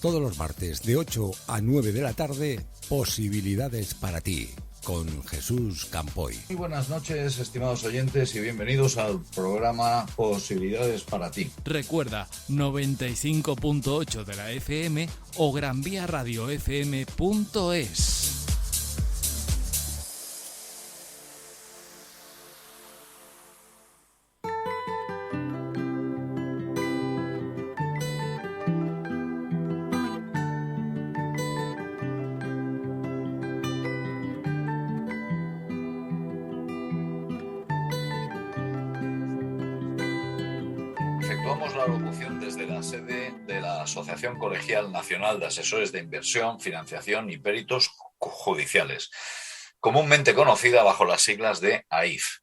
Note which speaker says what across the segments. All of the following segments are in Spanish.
Speaker 1: Todos los martes de 8 a 9 de la tarde, Posibilidades para ti, con Jesús Campoy.
Speaker 2: Muy buenas noches, estimados oyentes, y bienvenidos al programa Posibilidades para ti.
Speaker 3: Recuerda, 95.8 de la FM o granviaradiofm.es.
Speaker 2: Efectuamos la locución desde la sede de la Asociación Colegial Nacional de Asesores de Inversión, Financiación y Peritos Judiciales, comúnmente conocida bajo las siglas de AIF,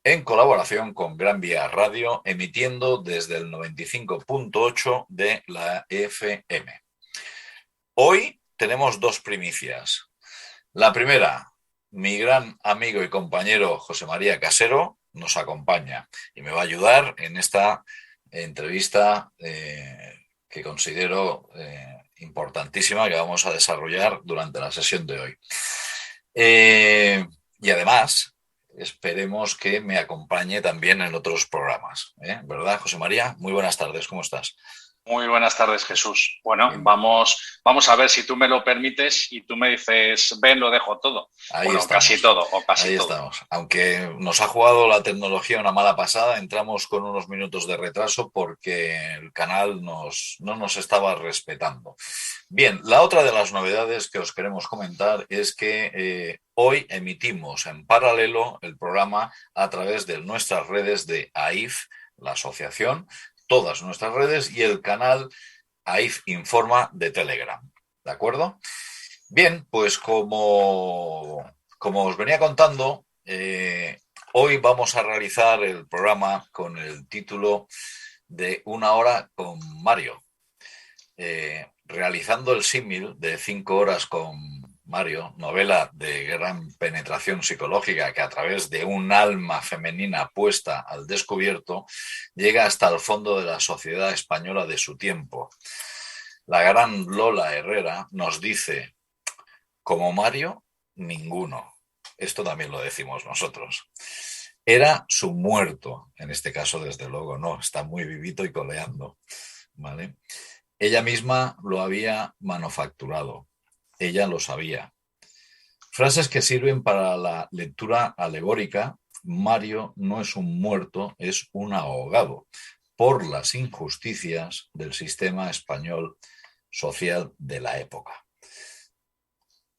Speaker 2: en colaboración con Gran Vía Radio, emitiendo desde el 95.8 de la FM. Hoy tenemos dos primicias. La primera, mi gran amigo y compañero José María Casero nos acompaña y me va a ayudar en esta entrevista que considero importantísima, que vamos a desarrollar durante la sesión de hoy. Y además, esperemos que me acompañe también en otros programas. ¿Verdad, José María? Muy buenas tardes, ¿cómo estás?
Speaker 4: Muy buenas tardes, Jesús. Bueno, vamos a ver si tú me lo permites y tú me dices, ven, lo dejo todo.
Speaker 2: Ahí
Speaker 4: bueno,
Speaker 2: estamos.
Speaker 4: Casi todo, o casi
Speaker 2: Ahí
Speaker 4: todo.
Speaker 2: Estamos. Aunque nos ha jugado la tecnología una mala pasada, entramos con unos minutos de retraso porque el canal no nos estaba respetando. Bien, la otra de las novedades que os queremos comentar es que hoy emitimos en paralelo el programa a través de nuestras redes de AIF, la asociación, todas nuestras redes y el canal AIF Informa de Telegram. ¿De acuerdo? Bien, pues como os venía contando, hoy vamos a realizar el programa con el título de Una hora con Mario. Realizando el símil de 5 horas con Mario, novela de gran penetración psicológica que a través de un alma femenina puesta al descubierto llega hasta el fondo de la sociedad española de su tiempo. La gran Lola Herrera nos dice: como Mario, ninguno. Esto también lo decimos nosotros. Era su muerto, en este caso desde luego no, está muy vivito y coleando, ¿vale? Ella misma lo había manufacturado. Ella lo sabía. Frases que sirven para la lectura alegórica. Mario no es un muerto, es un ahogado por las injusticias del sistema español social de la época.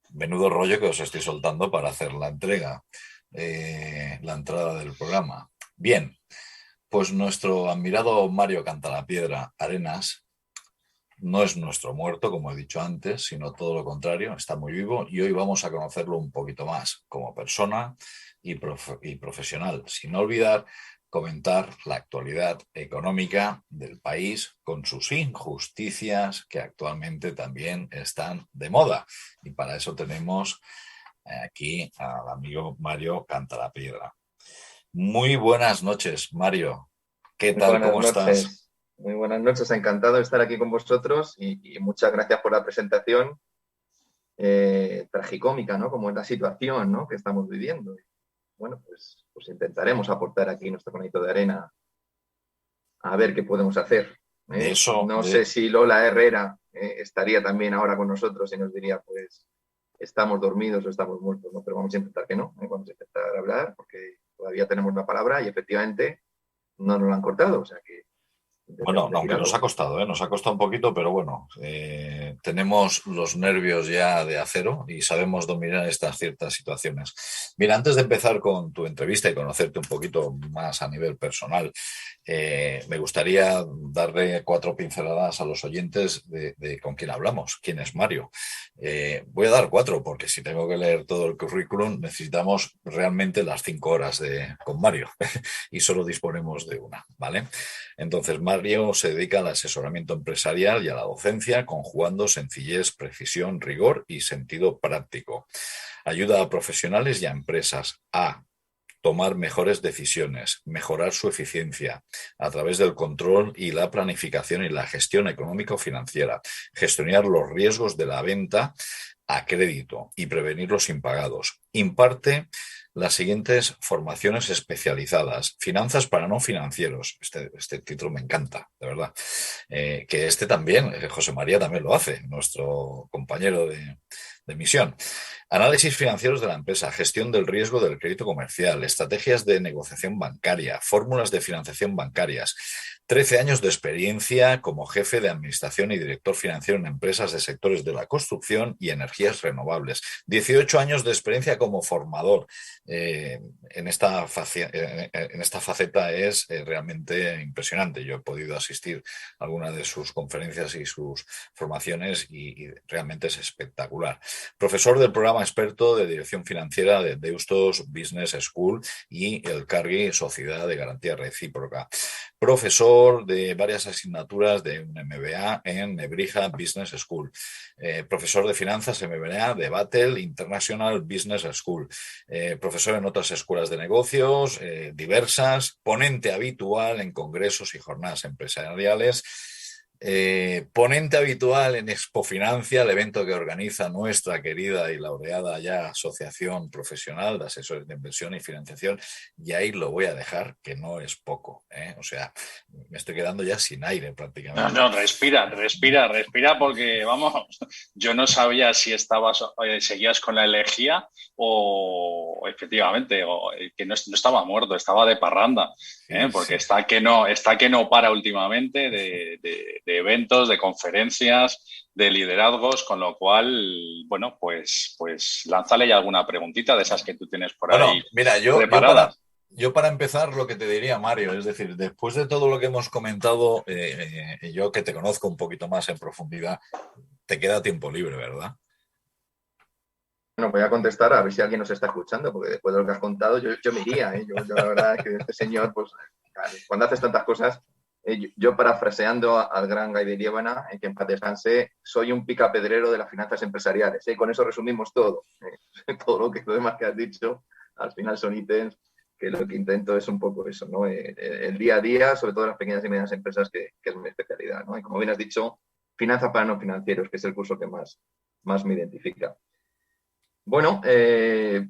Speaker 2: Menudo rollo que os estoy soltando para hacer la entrega, la entrada del programa. Bien, pues nuestro admirado Mario Cantalapiedra Arenas no es nuestro muerto, como he dicho antes, sino todo lo contrario, está muy vivo y hoy vamos a conocerlo un poquito más como persona y profesional, sin olvidar comentar la actualidad económica del país con sus injusticias que actualmente también están de moda. Y para eso tenemos aquí al amigo Mario Cantalapiedra. Muy buenas noches, Mario. ¿Qué tal? ¿Cómo estás?
Speaker 5: Muy buenas noches, encantado de estar aquí con vosotros y muchas gracias por la presentación tragicómica, ¿no? Como es la situación, ¿no?, que estamos viviendo. Bueno, pues intentaremos aportar aquí nuestro granito de arena a ver qué podemos hacer. No sé si Lola Herrera estaría también ahora con nosotros y nos diría, pues, estamos dormidos o estamos muertos, ¿no? Pero vamos a intentar que no, vamos a intentar hablar porque todavía tenemos la palabra y efectivamente no nos la han cortado, o sea que...
Speaker 2: Bueno, aunque nos ha costado un poquito, pero bueno, tenemos los nervios ya de acero y sabemos dominar estas ciertas situaciones. Mira, antes de empezar con tu entrevista y conocerte un poquito más a nivel personal, me gustaría darle 4 pinceladas a los oyentes de con quién hablamos, quién es Mario. Voy a dar 4 porque si tengo que leer todo el currículum necesitamos realmente las 5 horas con Mario y solo disponemos de una, ¿vale? Entonces, Mario se dedica al asesoramiento empresarial y a la docencia, conjugando sencillez, precisión, rigor y sentido práctico. Ayuda a profesionales y a empresas a tomar mejores decisiones, mejorar su eficiencia a través del control y la planificación y la gestión económico-financiera, gestionar los riesgos de la venta a crédito y prevenir los impagados. Imparte las siguientes formaciones especializadas: finanzas para no financieros. Este título me encanta, de verdad. Que también, José María también lo hace, nuestro compañero de misión. Análisis financieros de la empresa, gestión del riesgo del crédito comercial, estrategias de negociación bancaria, fórmulas de financiación bancarias. 13 años de experiencia como jefe de administración y director financiero en empresas de sectores de la construcción y energías renovables. 18 años de experiencia como formador. En esta faceta es realmente impresionante. Yo he podido asistir a algunas de sus conferencias y sus formaciones y realmente es espectacular. Profesor del programa experto de dirección financiera de Deustos Business School y el Cargi Sociedad de Garantía Recíproca. Profesor de varias asignaturas de un MBA en Nebrija Business School. Profesor de finanzas MBA de Battelle International Business School. Profesor en otras escuelas de negocios diversas. Ponente habitual en congresos y jornadas empresariales. Ponente habitual en Expofinancia, el evento que organiza nuestra querida y laureada ya Asociación Profesional de Asesores de Inversión y Financiación, y ahí lo voy a dejar, que no es poco, ¿eh? O sea, me estoy quedando ya sin aire prácticamente.
Speaker 4: No, respira, porque, vamos, yo no sabía si seguías con la elegía o efectivamente, o que no estaba muerto, estaba de parranda, porque sí. está que no para últimamente de eventos, de conferencias, de liderazgos, con lo cual, bueno, pues lánzale ya alguna preguntita de esas que tú tienes por ahí preparadas.
Speaker 2: Yo para empezar lo que te diría, Mario, es decir, después de todo lo que hemos comentado, yo que te conozco un poquito más en profundidad, te queda tiempo libre, ¿verdad?
Speaker 5: Bueno, voy a contestar a ver si alguien nos está escuchando, porque después de lo que has contado yo me iría, ¿eh? Yo la verdad es que este señor, pues cuando haces tantas cosas, yo parafraseando al gran Guy de Liébana, que en paz descanse, soy un picapedrero de las finanzas empresariales, ¿eh? Con eso resumimos todo. Todo lo demás que has dicho, al final son ítems que lo que intento es un poco eso, ¿no? El día a día, sobre todo en las pequeñas y medianas empresas, que es mi especialidad, ¿no? Y como bien has dicho, finanzas para no financieros, que es el curso que más me identifica. Bueno,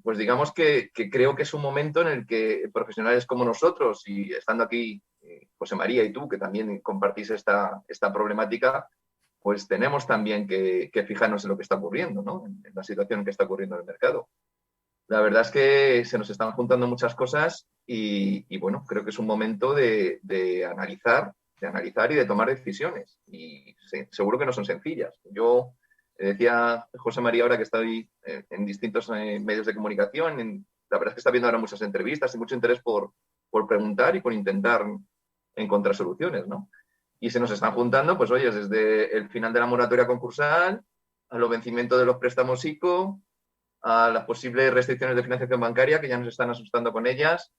Speaker 5: pues digamos que creo que es un momento en el que profesionales como nosotros, y estando aquí José María y tú, que también compartís esta problemática, pues tenemos también que fijarnos en lo que está ocurriendo, ¿no? En la situación que está ocurriendo en el mercado. La verdad es que se nos están juntando muchas cosas y bueno, creo que es un momento de analizar y de tomar decisiones. Y seguro que no son sencillas. Yo decía José María ahora que estoy en distintos medios de comunicación. La verdad es que está viendo ahora muchas entrevistas y mucho interés por preguntar y por intentar encontrar soluciones, ¿no? Y se nos están juntando, pues oye, desde el final de la moratoria concursal a los vencimientos de los préstamos ICO, a las posibles restricciones de financiación bancaria, que ya nos están asustando con ellas,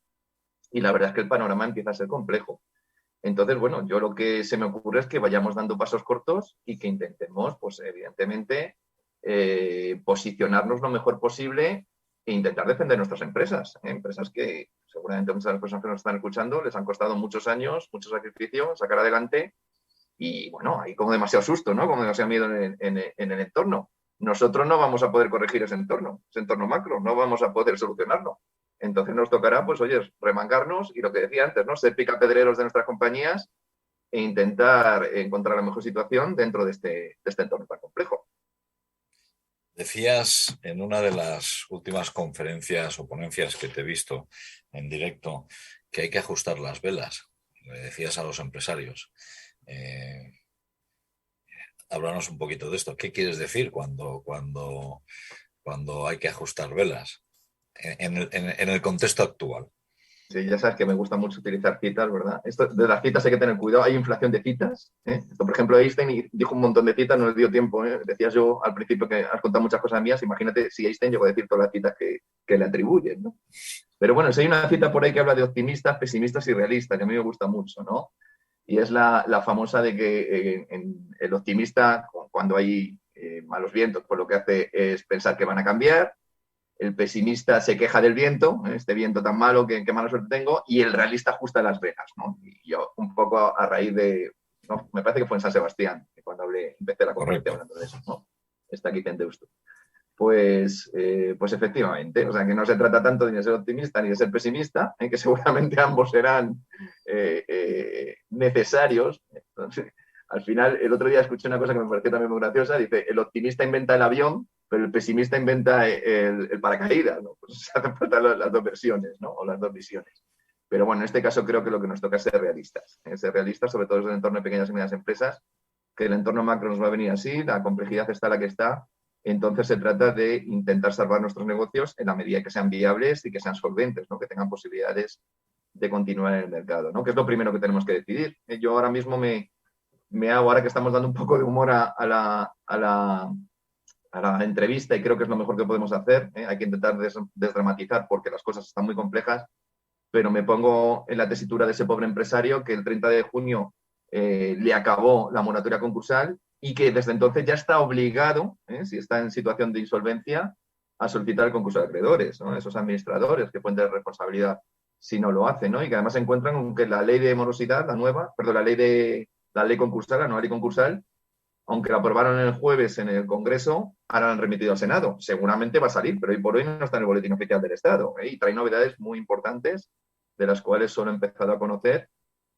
Speaker 5: y la verdad es que el panorama empieza a ser complejo. Entonces, bueno, yo lo que se me ocurre es que vayamos dando pasos cortos y que intentemos, pues evidentemente, posicionarnos lo mejor posible e intentar defender nuestras empresas. Empresas que seguramente muchas de las personas que nos están escuchando les han costado muchos años, mucho sacrificio sacar adelante y, bueno, hay como demasiado susto, ¿no? Como demasiado miedo en el entorno. Nosotros no vamos a poder corregir ese entorno macro, no vamos a poder solucionarlo. Entonces nos tocará, pues oye, remangarnos y lo que decía antes, ¿no? Ser picapedreros de nuestras compañías e intentar encontrar la mejor situación dentro de este entorno tan complejo.
Speaker 2: Decías en una de las últimas conferencias o ponencias que te he visto en directo que hay que ajustar las velas. Le decías a los empresarios. Háblanos un poquito de esto. ¿Qué quieres decir cuando hay que ajustar velas en el contexto actual?
Speaker 5: Sí, ya sabes que me gusta mucho utilizar citas, ¿verdad? Esto de las citas hay que tener cuidado. Hay inflación de citas, ¿eh? Esto, por ejemplo, Einstein dijo un montón de citas, no les dio tiempo, ¿eh? Decías yo al principio que has contado muchas cosas mías. Imagínate si Einstein llegó a decir todas las citas que le atribuyen, ¿no? Pero bueno, si hay una cita por ahí que habla de optimistas, pesimistas y realistas, que a mí me gusta mucho, ¿no? Y es la famosa de que el optimista, cuando hay malos vientos, pues lo que hace es pensar que van a cambiar. el pesimista se queja del viento, este viento tan malo, qué mala suerte tengo, y el realista ajusta las velas, ¿no? Y yo un poco a raíz de, no, me parece que fue en San Sebastián, cuando empecé la conferencia hablando de eso, ¿no? Está aquí en Deusto. Pues efectivamente, o sea, que no se trata tanto de ser optimista ni de ser pesimista, que seguramente ambos serán necesarios. Entonces, al final, el otro día escuché una cosa que me pareció también muy graciosa, dice, el optimista inventa el avión, pero el pesimista inventa el paracaídas, ¿no? Pues se hacen falta las dos versiones, ¿no? O las dos visiones. Pero bueno, en este caso creo que lo que nos toca es ser realistas. Ser realistas, sobre todo desde el entorno de pequeñas y medianas empresas, que el entorno macro nos va a venir así, la complejidad está la que está. Entonces se trata de intentar salvar nuestros negocios en la medida que sean viables y que sean solventes, ¿no? Que tengan posibilidades de continuar en el mercado, ¿no? Que es lo primero que tenemos que decidir. Yo ahora mismo ahora que estamos dando un poco de humor a la entrevista, y creo que es lo mejor que podemos hacer, hay que intentar desdramatizar porque las cosas están muy complejas, pero me pongo en la tesitura de ese pobre empresario que el 30 de junio le acabó la moratoria concursal y que desde entonces ya está obligado, si está en situación de insolvencia, a solicitar el concurso de acreedores, ¿no? Esos administradores que pueden tener responsabilidad si no lo hacen, ¿no? Y que además se encuentran con que la ley de morosidad, la ley concursal, la nueva ley concursal, aunque la aprobaron el jueves en el Congreso, ahora la han remitido al Senado. Seguramente va a salir, pero hoy por hoy no está en el Boletín Oficial del Estado. Y trae novedades muy importantes, de las cuales solo he empezado a conocer,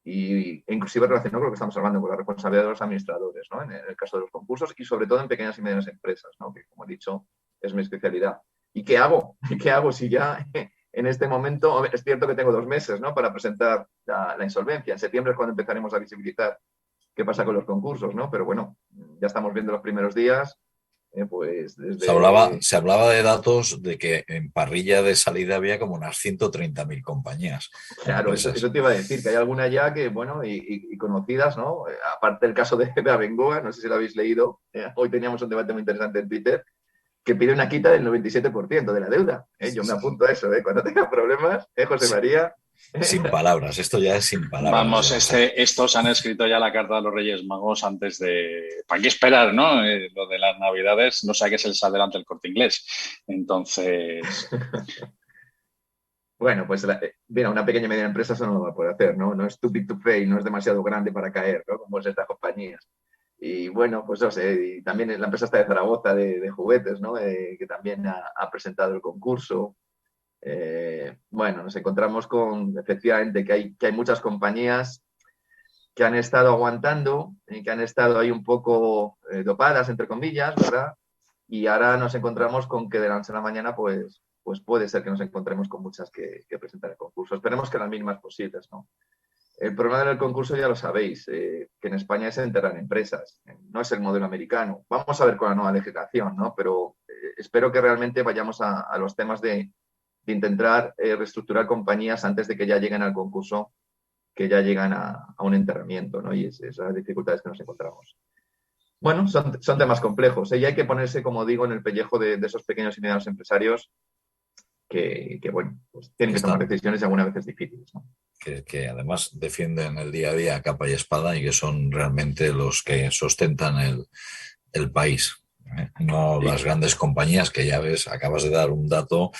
Speaker 5: e inclusive relacionado con lo que estamos hablando, con la responsabilidad de los administradores, ¿no? En el caso de los concursos y sobre todo en pequeñas y medianas empresas, ¿no? Que, como he dicho, es mi especialidad. ¿Y qué hago? ¿Qué hago si ya en este momento, es cierto que tengo 2 meses, ¿no? Para presentar la insolvencia? En septiembre es cuando empezaremos a visibilizar qué pasa con los concursos, ¿no? Pero bueno, ya estamos viendo los primeros días, pues desde...
Speaker 2: Se hablaba de datos de que en parrilla de salida había como unas 130.000 compañías.
Speaker 5: Claro, eso te iba a decir, que hay alguna ya que, bueno, y conocidas, ¿no? Aparte del caso de Abengoa, no sé si lo habéis leído, hoy teníamos un debate muy interesante en Twitter, que pide una quita del 97% de la deuda. Yo me apunto a eso, cuando tenga problemas, José María...
Speaker 2: Sin palabras, esto ya es sin palabras.
Speaker 4: Vamos, estos han escrito ya la carta a los Reyes Magos antes de... ¿Para qué esperar, no? Lo de las Navidades, no sé a qué se les adelanta el Corte Inglés. Entonces...
Speaker 5: Bueno, pues mira, una pequeña y mediana empresa eso no lo va a poder hacer, ¿no? No es too big to fail, no es demasiado grande para caer, ¿no? Como es estas compañías. Y bueno, pues no sé, y también la empresa está de Zaragoza de juguetes, ¿no? Que también ha presentado el concurso. Bueno, nos encontramos con, efectivamente, que hay muchas compañías que han estado aguantando y que han estado ahí un poco dopadas, entre comillas, ¿verdad? Y ahora nos encontramos con que de la noche a la mañana, pues puede ser que nos encontremos con muchas que presentan el concurso. Esperemos que las mínimas posibles, ¿no? El problema del concurso ya lo sabéis, que en España es enterrar empresas, no es el modelo americano. Vamos a ver con la nueva legislación, ¿no? Pero espero que realmente vayamos a los temas de intentar reestructurar compañías antes de que ya lleguen al concurso, que ya llegan a un enterramiento, ¿no? Y esas son las dificultades que nos encontramos. Bueno, son temas complejos, y hay que ponerse, como digo, en el pellejo de esos pequeños y medianos empresarios que bueno, pues tienen que tomar decisiones y algunas veces difíciles, ¿no?
Speaker 2: Que además defienden el día a día a capa y espada y que son realmente los que sustentan el país, no sí. Las grandes compañías que ya ves, acabas de dar un dato,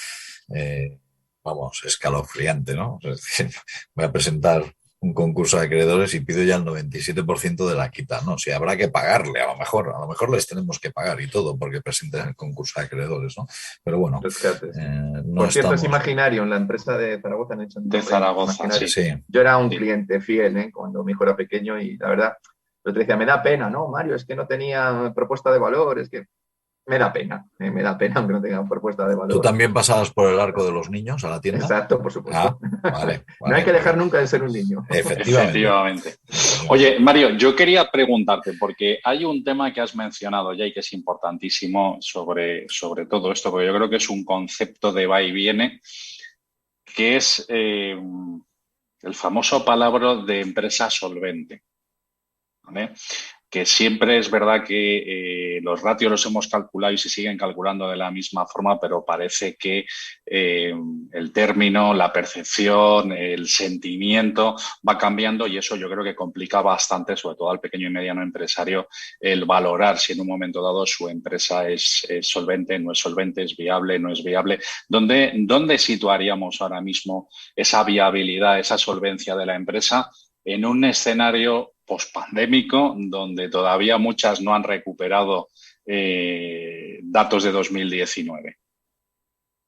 Speaker 2: vamos, escalofriante, ¿no? Es decir, voy a presentar un concurso de acreedores y pido ya el 97% de la quita, ¿no? Si habrá que pagarle, a lo mejor les tenemos que pagar y todo porque presenten el concurso de acreedores, ¿no? Pero bueno,
Speaker 5: no por cierto, es Imaginario, en la empresa de Zaragoza.
Speaker 4: De Zaragoza,
Speaker 5: sí. Yo era un cliente fiel, cuando mi hijo era pequeño, y la verdad, yo te decía, me da pena, ¿no, Mario? Es que no tenía propuesta de valor, es que me da pena aunque no tenga propuesta de valor.
Speaker 2: ¿Tú también pasabas por el arco de los niños a la tienda?
Speaker 5: Exacto, por supuesto.
Speaker 2: Vale,
Speaker 5: no hay que dejar nunca de ser un niño.
Speaker 4: Efectivamente. Oye, Mario, yo quería preguntarte, porque hay un tema que has mencionado ya y que es importantísimo sobre todo esto, porque yo creo que es un concepto de va y viene, que es el famoso palabra de empresa solvente, ¿vale? que siempre es verdad que los ratios los hemos calculado y se siguen calculando de la misma forma, pero parece que el término, la percepción, el sentimiento va cambiando y eso yo creo que complica bastante, sobre todo al pequeño y mediano empresario, el valorar si en un momento dado su empresa es solvente, no es solvente, es viable, no es viable. ¿Dónde situaríamos ahora mismo esa viabilidad, esa solvencia de la empresa en un escenario pospandémico donde todavía muchas no han recuperado datos de 2019?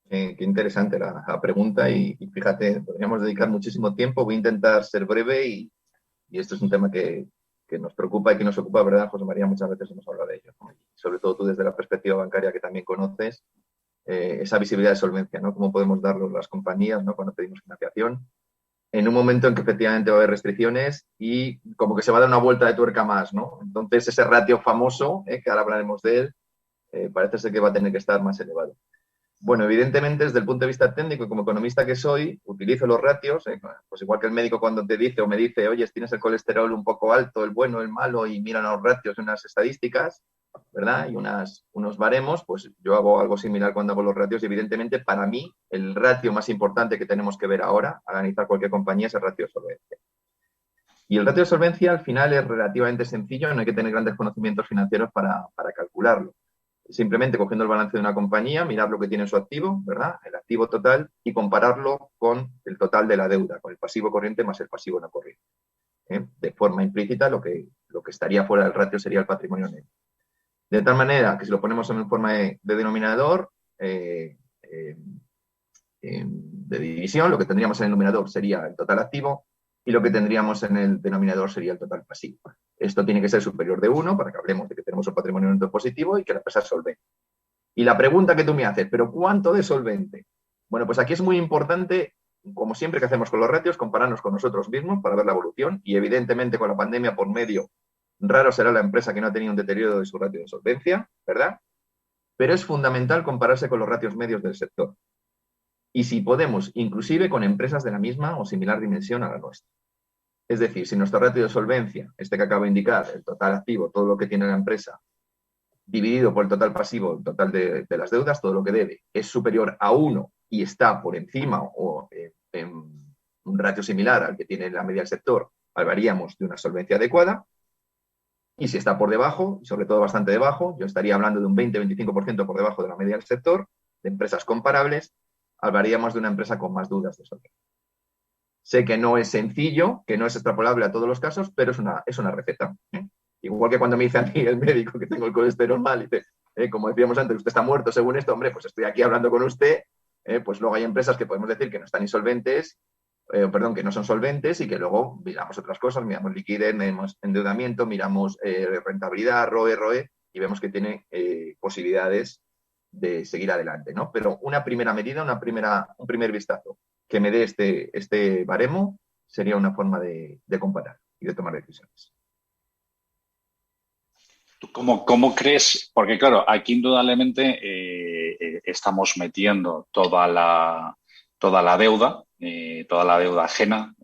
Speaker 5: Qué interesante la pregunta y fíjate, podríamos dedicar muchísimo tiempo. Voy a intentar ser breve y esto es un tema que nos preocupa y que nos ocupa, ¿verdad, José María? Muchas veces hemos hablado de ello, ¿no? Sobre todo tú desde la perspectiva bancaria que también conoces, esa visibilidad de solvencia, ¿no? ¿Cómo podemos darlo las compañías, ¿no? Cuando pedimos financiación, en un momento en que efectivamente va a haber restricciones y como que se va a dar una vuelta de tuerca más, ¿no? Entonces ese ratio famoso, que ahora hablaremos de él, parece ser que va a tener que estar más elevado. Bueno, evidentemente, desde el punto de vista técnico y como economista que soy, utilizo los ratios, pues igual que el médico cuando te dice o me dice, oye, tienes el colesterol un poco alto, el bueno, el malo, y miran los ratios, unas estadísticas, ¿verdad? Y unos baremos, pues yo hago algo similar cuando hago los ratios y evidentemente para mí el ratio más importante que tenemos que ver ahora al analizar cualquier compañía es el ratio de solvencia. Y el ratio de solvencia al final es relativamente sencillo, no hay que tener grandes conocimientos financieros para calcularlo. Simplemente cogiendo el balance de una compañía, mirar lo que tiene en su activo, ¿verdad? El activo total y compararlo con el total de la deuda, con el pasivo corriente más el pasivo no corriente. De forma implícita, lo que estaría fuera del ratio sería el patrimonio neto. De tal manera que si lo ponemos en forma de denominador, de división, lo que tendríamos en el numerador sería el total activo y lo que tendríamos en el denominador sería el total pasivo. Esto tiene que ser superior de 1 para que hablemos de que tenemos un patrimonio neto positivo y que la empresa es solvente. Y la pregunta que tú me haces, ¿pero cuánto de solvente? Bueno, pues aquí es muy importante, como siempre que hacemos con los ratios, compararnos con nosotros mismos para ver la evolución y evidentemente con la pandemia por medio, raro será la empresa que no ha tenido un deterioro de su ratio de solvencia, ¿verdad? Pero es fundamental compararse con los ratios medios del sector. Y si podemos, inclusive con empresas de la misma o similar dimensión a la nuestra. Es decir, si nuestro ratio de solvencia, este que acabo de indicar, el total activo, todo lo que tiene la empresa, dividido por el total pasivo, el total de las deudas, todo lo que debe, es superior a 1 y está por encima o en un ratio similar al que tiene la media del sector, hablaríamos de una solvencia adecuada. Y si está por debajo, y sobre todo bastante debajo, yo estaría hablando de un 20-25% por debajo de la media del sector, de empresas comparables, hablaríamos de una empresa con más dudas de solvencia. Sé que no es sencillo, que no es extrapolable a todos los casos, pero es una receta. Igual que cuando me dice a mí el médico que tengo el colesterol mal y dice, como decíamos antes, usted está muerto según esto, hombre, pues estoy aquí hablando con usted, pues luego hay empresas que podemos decir que no están insolventes, que no son solventes y que luego miramos otras cosas, miramos liquidez, miramos endeudamiento, miramos rentabilidad, ROE, y vemos que tiene posibilidades de seguir adelante, ¿no? Pero una primera medida, un primer vistazo que me dé este baremo sería una forma de comparar y de tomar decisiones.
Speaker 4: ¿Cómo crees? Porque claro, aquí indudablemente estamos metiendo toda la deuda ajena,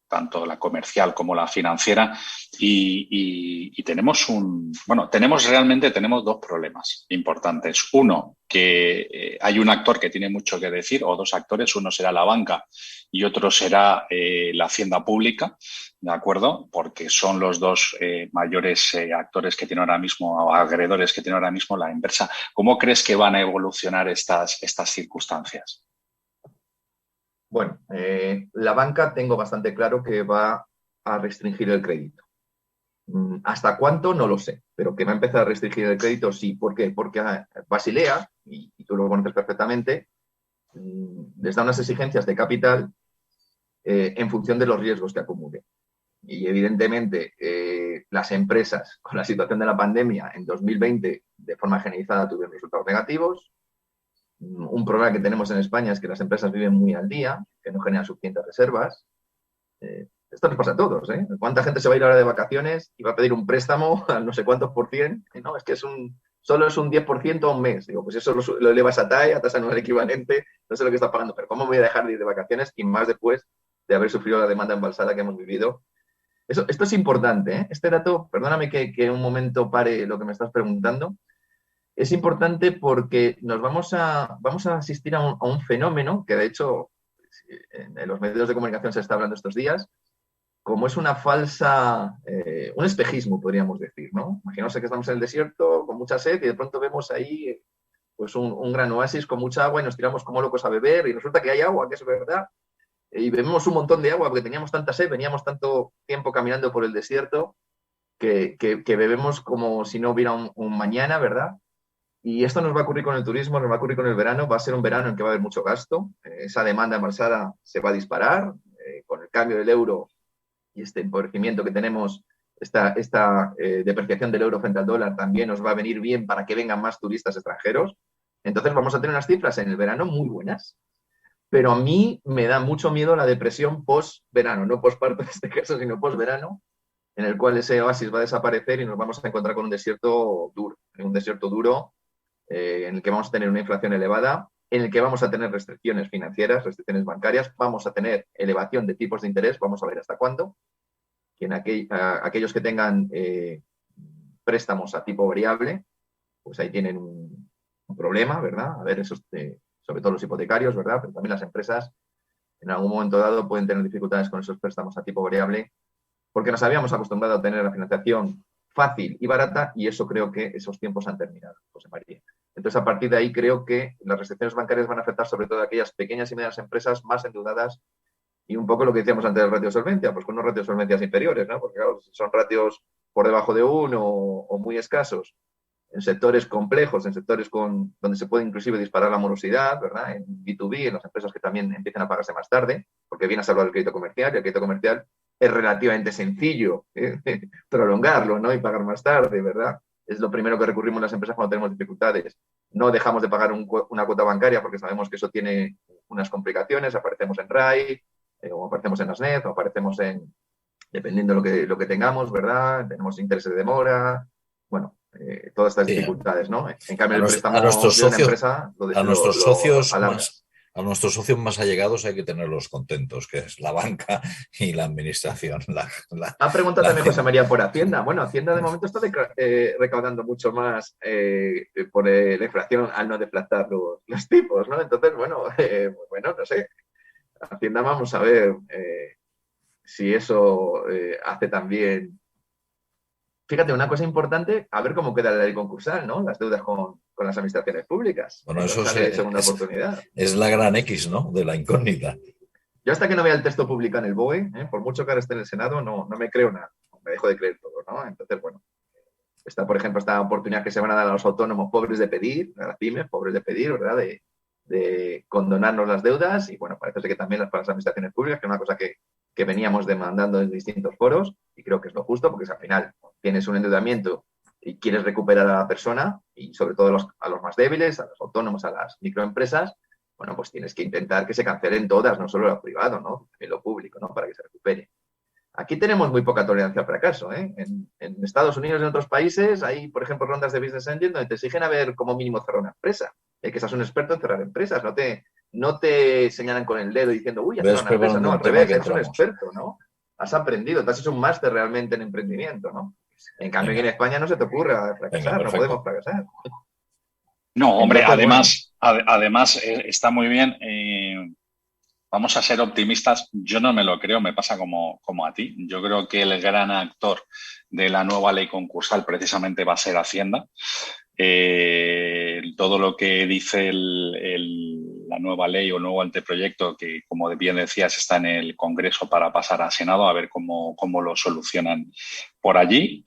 Speaker 4: tanto la comercial como la financiera, y tenemos realmente dos problemas importantes. Uno, que hay un actor que tiene mucho que decir, o dos actores, uno será la banca y otro será la hacienda pública, ¿de acuerdo? Porque son los dos mayores actores que tiene ahora mismo, o acreedores que tiene ahora mismo la empresa. ¿Cómo crees que van a evolucionar estas circunstancias?
Speaker 5: Bueno, la banca tengo bastante claro que va a restringir el crédito. ¿Hasta cuánto? No lo sé, pero que va a empezar a restringir el crédito, sí. ¿Por qué? Porque Basilea, y tú lo conoces perfectamente, les da unas exigencias de capital en función de los riesgos que acumule. Y evidentemente las empresas con la situación de la pandemia en 2020 de forma generalizada tuvieron resultados negativos. Un problema que tenemos en España es que las empresas viven muy al día, que no generan suficientes reservas. Esto nos pasa a todos, ¿eh? ¿Cuánta gente se va a ir ahora de vacaciones y va a pedir un préstamo al no sé cuántos por cien? No, es que solo es un 10% a un mes. Digo, pues eso lo elevas a TAE, a tasa anual equivalente, no sé lo que está pagando, pero ¿cómo me voy a dejar de ir de vacaciones? Y más después de haber sufrido la demanda embalsada que hemos vivido Esto es importante, ¿eh? Este dato, perdóname que un momento pare lo que me estás preguntando. Es importante porque vamos a asistir a un fenómeno que, de hecho, en los medios de comunicación se está hablando estos días, como es una falsa, un espejismo, podríamos decir, ¿no? Imaginaos que estamos en el desierto con mucha sed y de pronto vemos ahí pues un gran oasis con mucha agua y nos tiramos como locos a beber y resulta que hay agua, que es verdad, y bebemos un montón de agua porque teníamos tanta sed, veníamos tanto tiempo caminando por el desierto que bebemos como si no hubiera un mañana, ¿verdad? Y esto nos va a ocurrir con el turismo, nos va a ocurrir con el verano. Va a ser un verano en que va a haber mucho gasto. Esa demanda embalsada se va a disparar. Con el cambio del euro y este empobrecimiento que tenemos, esta depreciación del euro frente al dólar también nos va a venir bien para que vengan más turistas extranjeros. Entonces vamos a tener unas cifras en el verano muy buenas. Pero a mí me da mucho miedo la depresión post-verano, no post-parto en este caso, sino post-verano, en el cual ese oasis va a desaparecer y nos vamos a encontrar con un desierto duro, en el que vamos a tener una inflación elevada, en el que vamos a tener restricciones financieras, restricciones bancarias, vamos a tener elevación de tipos de interés, vamos a ver hasta cuándo. Aquellos que tengan préstamos a tipo variable, pues ahí tienen un problema, ¿verdad? A ver, esos, sobre todo los hipotecarios, ¿verdad? Pero también las empresas, en algún momento dado, pueden tener dificultades con esos préstamos a tipo variable, porque nos habíamos acostumbrado a tener la financiación fácil y barata, y eso creo que esos tiempos han terminado, José María. Entonces, a partir de ahí, creo que las restricciones bancarias van a afectar sobre todo a aquellas pequeñas y medianas empresas más endeudadas y un poco lo que decíamos antes del ratio de solvencia, pues con unos ratios de solvencia inferiores, ¿no? Porque claro, son ratios por debajo de 1 o muy escasos, en sectores complejos, en sectores donde se puede inclusive disparar la morosidad, ¿verdad? En B2B, en las empresas que también empiezan a pagarse más tarde, porque vienes a hablar del crédito comercial, y el crédito comercial es relativamente sencillo prolongarlo, ¿no? Y pagar más tarde, ¿verdad? Es lo primero que recurrimos las empresas cuando tenemos dificultades. No dejamos de pagar una cuota bancaria porque sabemos que eso tiene unas complicaciones, aparecemos en RAI, o aparecemos en ASNET, o aparecemos dependiendo de lo que tengamos, ¿verdad? Tenemos intereses de demora, bueno, todas estas dificultades, ¿no? En cambio, el préstamo de una empresa
Speaker 2: a nuestros socios más allegados hay que tenerlos contentos, que es la banca y la administración.
Speaker 5: Ha preguntado también José María por Hacienda. Bueno, Hacienda de momento está recaudando mucho más por la inflación al no deflactar los tipos, ¿no? Entonces, bueno, no sé. Hacienda, vamos a ver si eso hace también. Fíjate, una cosa importante, a ver cómo queda la ley concursal, ¿no? Las deudas con las administraciones públicas.
Speaker 2: Bueno, eso es la gran X, ¿no? De la incógnita.
Speaker 5: Yo hasta que no vea el texto publicado en el BOE, por mucho que ahora esté en el Senado, no me creo nada. Me dejo de creer todo, ¿no? Entonces, bueno, está, por ejemplo, esta oportunidad que se van a dar a los autónomos pobres de pedir, a las pymes pobres de pedir, ¿verdad? De condonarnos las deudas y, bueno, parece que también para las administraciones públicas, que es una cosa que veníamos demandando en distintos foros y creo que es lo justo porque si al final tienes un endeudamiento y quieres recuperar a la persona y sobre todo a los más débiles, a los autónomos, a las microempresas, bueno, pues tienes que intentar que se cancelen todas, no solo lo privado, ¿no? También lo público, ¿no? Para que se recupere. Aquí tenemos muy poca tolerancia al fracaso, ¿eh? En Estados Unidos y en otros países hay, por ejemplo, rondas de Business Angel donde te exigen haber como mínimo cerrado una empresa. Que seas un experto en cerrar empresas, no te señalan con el dedo diciendo, uy, has cerrado una empresa. No, al revés, eres un experto, ¿no? Has aprendido, te has hecho un máster realmente en emprendimiento, ¿no? En cambio, aquí en España no se te ocurra fracasar, no podemos fracasar.
Speaker 4: No, hombre, entonces, además está muy bien. Vamos a ser optimistas. Yo no me lo creo, me pasa como a ti. Yo creo que el gran actor de la nueva ley concursal precisamente va a ser Hacienda. Todo lo que dice la nueva ley o el nuevo anteproyecto, que como bien decías está en el Congreso para pasar al Senado, a ver cómo lo solucionan por allí.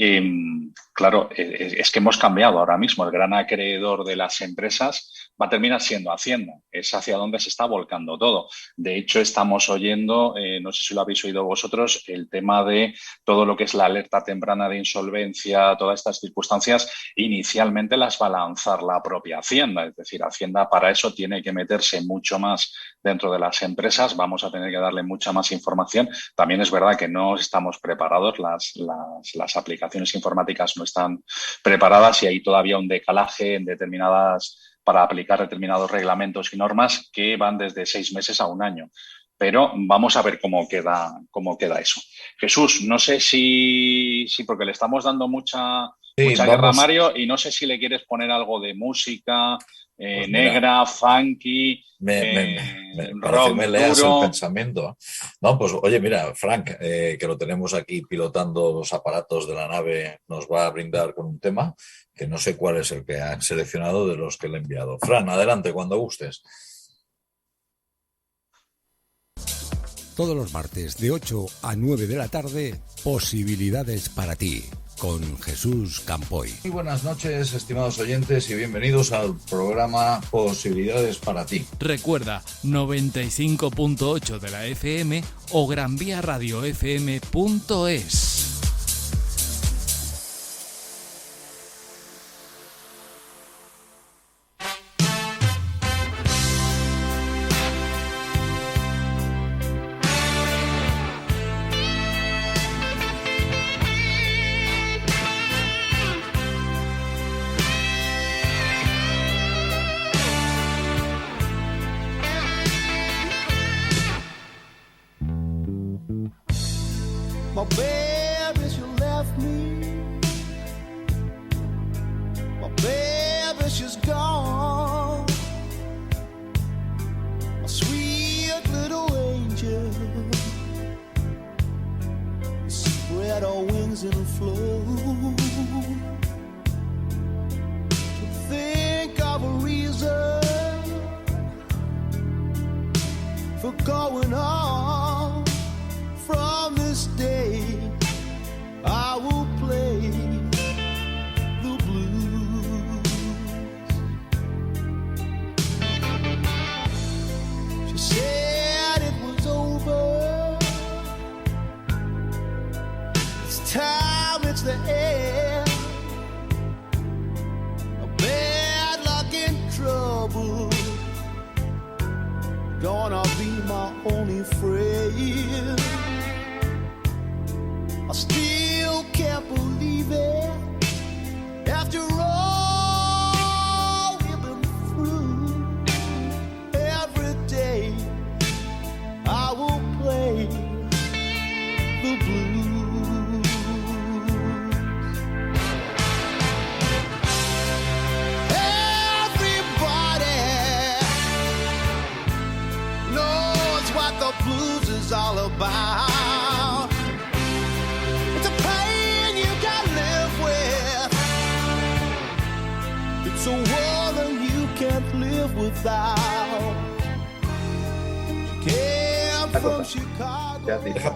Speaker 4: Claro, es que hemos cambiado ahora mismo. El gran acreedor de las empresas va a terminar siendo Hacienda. Es hacia donde se está volcando todo. De hecho, estamos oyendo, no sé si lo habéis oído vosotros, el tema de todo lo que es la alerta temprana de insolvencia, todas estas circunstancias, inicialmente las va a lanzar la propia Hacienda. Es decir, Hacienda para eso tiene que meterse mucho más dentro de las empresas. Vamos a tener que darle mucha más información. También es verdad que no estamos preparados, las aplicaciones informáticas no están preparadas y hay todavía un decalaje para aplicar determinados reglamentos y normas que van desde 6 meses a 1 año. pero vamos a ver cómo queda eso. Jesús, no sé si porque le estamos dando mucha guerra a Mario y no sé si le quieres poner algo de música, pues negra, funky,
Speaker 2: parece me leas el pensamiento. No, pues oye, mira, Frank, que lo tenemos aquí pilotando los aparatos de la nave, nos va a brindar con un tema que no sé cuál es el que han seleccionado de los que le he enviado. Fran, adelante, cuando gustes.
Speaker 1: Todos los martes de 8 a 9 de la tarde, Posibilidades para ti, con Jesús Campoy.
Speaker 2: Muy buenas noches, estimados oyentes, y bienvenidos al programa Posibilidades para ti.
Speaker 3: Recuerda, 95.8 de la FM o granviaradiofm.es.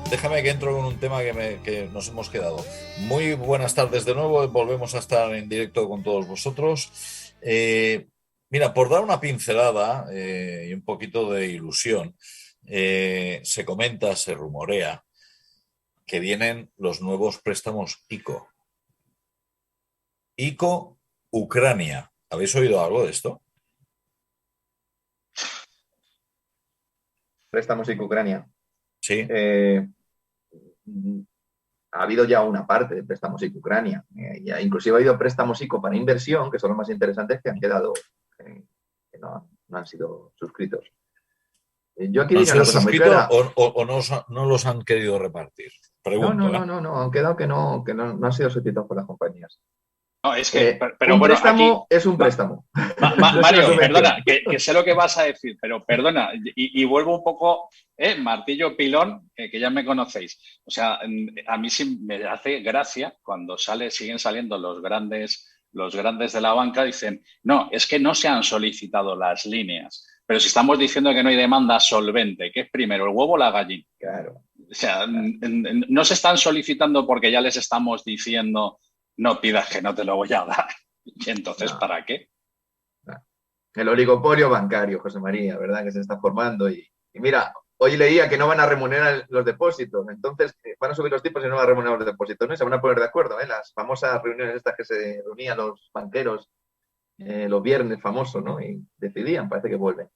Speaker 2: Déjame que entro con un tema que nos hemos quedado. Muy buenas tardes de nuevo, volvemos a estar en directo con todos vosotros. Mira, por dar una pincelada y un poquito de ilusión, se comenta, se rumorea que vienen los nuevos préstamos ICO. ICO Ucrania. ¿Habéis oído algo de esto?
Speaker 5: Préstamos ICO Ucrania.
Speaker 2: Sí.
Speaker 5: Ha habido ya una parte de préstamos ICO Ucrania. Inclusive ha habido préstamos ICO para inversión, que son los más interesantes, que han quedado, que no han sido suscritos. Yo aquí diría una cosa muy clara.
Speaker 2: ¿O no los han querido repartir? Pregunto,
Speaker 5: no. Han quedado que no han sido suscritos por las compañías.
Speaker 4: No, es que, pero
Speaker 5: un
Speaker 4: bueno,
Speaker 5: préstamo aquí, es un préstamo.
Speaker 4: Mario, perdona, que sé lo que vas a decir, pero perdona, y vuelvo un poco, martillo pilón, que ya me conocéis. O sea, a mí sí me hace gracia cuando siguen saliendo los grandes de la banca, dicen, no, es que no se han solicitado las líneas. Pero si estamos diciendo que no hay demanda solvente, ¿qué es primero, el huevo o la gallina?
Speaker 5: Claro.
Speaker 4: O sea, no se están solicitando porque ya les estamos diciendo no pidas que no te lo voy a dar. ¿Y entonces para qué?
Speaker 5: El oligopolio bancario, José María, ¿verdad? Que se está formando. Y mira, hoy leía que no van a remunerar los depósitos. Entonces van a subir los tipos y no van a remunerar los depósitos. No se van a poner de acuerdo. Las famosas reuniones estas que se reunían los banqueros los viernes famosos, ¿no? Y decidían, parece que vuelven.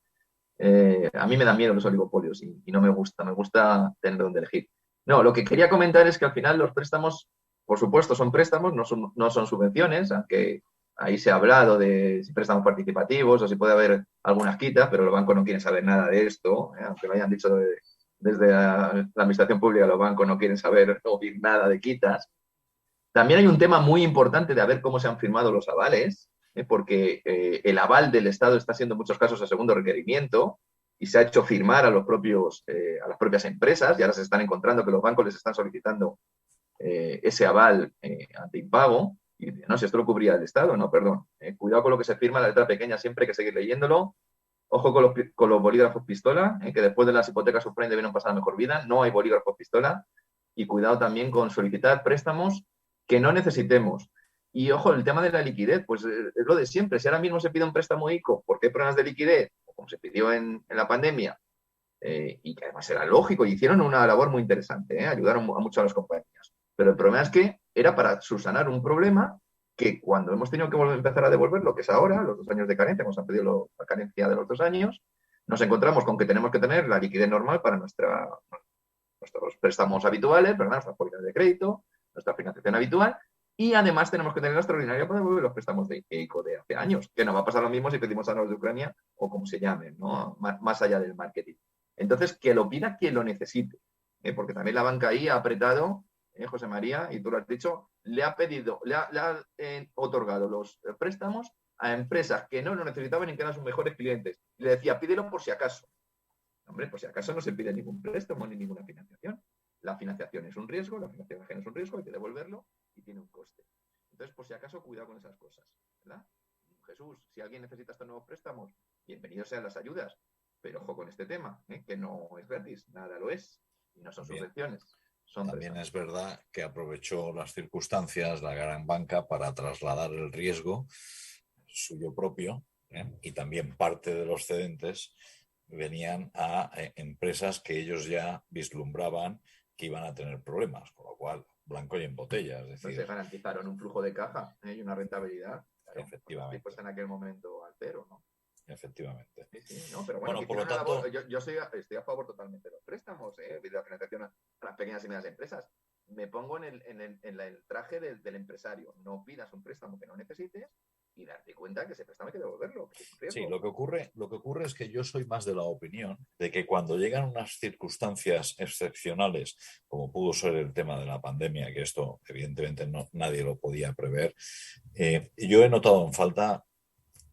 Speaker 5: A mí me dan miedo los oligopolios y no me gusta. Me gusta tener donde elegir. No, lo que quería comentar es que al final los préstamos, por supuesto, son préstamos, no son subvenciones, aunque ahí se ha hablado de si préstamos participativos o si puede haber algunas quitas, pero los bancos no quieren saber nada de esto, aunque lo hayan dicho desde la administración pública, los bancos no quieren saber o oír nada de quitas. También hay un tema muy importante de ver cómo se han firmado los avales, porque el aval del Estado está siendo en muchos casos a segundo requerimiento y se ha hecho firmar a las propias empresas, y ahora se están encontrando que los bancos les están solicitando ese aval ante impago. Y no, si esto lo cubría el Estado, no, perdón. Cuidado con lo que se firma, la letra pequeña siempre hay que seguir leyéndolo. Ojo con los bolígrafos pistola, que después de las hipotecas subprime debieron pasar mejor vida. No hay bolígrafos pistola. Y cuidado también con solicitar préstamos que no necesitemos. Y ojo, el tema de la liquidez, pues es lo de siempre. Si ahora mismo se pide un préstamo ICO porque hay problemas de liquidez, o como se pidió en la pandemia, y que además era lógico, y hicieron una labor muy interesante, ayudaron a mucho a las compañías. Pero el problema es que era para subsanar un problema que cuando hemos tenido que empezar a devolver, lo que es ahora, los 2 años de carencia, hemos pedido la carencia de los 2 años, nos encontramos con que tenemos que tener la liquidez normal para nuestros préstamos habituales, nuestras pólizas de crédito, nuestra financiación habitual, y además tenemos que tener la extraordinaria para devolver los préstamos de ICO de hace años, que nos va a pasar lo mismo si pedimos a los de Ucrania o como se llamen, ¿no? Más allá del marketing. Entonces, que lo pida quien lo necesite, porque también la banca ahí ha apretado, José María, y tú lo has dicho, le ha otorgado los préstamos a empresas que no lo necesitaban y que eran sus mejores clientes. Y le decía, pídelo por si acaso. Hombre, por si acaso no se pide ningún préstamo ni ninguna financiación. La financiación es un riesgo, la financiación ajena es un riesgo, hay que devolverlo y tiene un coste. Entonces, por si acaso, cuidado con esas cosas, ¿verdad? Jesús, si alguien necesita estos nuevos préstamos, bienvenidos sean las ayudas, pero ojo con este tema, que no es gratis, nada lo es, y no son subvenciones.
Speaker 2: También es verdad que aprovechó las circunstancias la gran banca para trasladar el riesgo suyo propio, y también parte de los cedentes venían a empresas que ellos ya vislumbraban que iban a tener problemas, con lo cual, blanco y en botella. Es decir,
Speaker 5: se garantizaron un flujo de caja y una rentabilidad.
Speaker 2: Claro, efectivamente.
Speaker 5: Pues en aquel momento al cero, ¿no?
Speaker 2: Efectivamente.
Speaker 5: Sí, no, pero bueno,
Speaker 2: por lo tanto,
Speaker 5: yo estoy a favor totalmente de los préstamos, de la financiación a las pequeñas y medianas empresas. Me pongo en el traje del empresario. No pidas un préstamo que no necesites y darte cuenta que ese préstamo hay que devolverlo.
Speaker 2: Sí, lo que ocurre es que yo soy más de la opinión de que cuando llegan unas circunstancias excepcionales, como pudo ser el tema de la pandemia, que esto evidentemente nadie lo podía prever, yo he notado en falta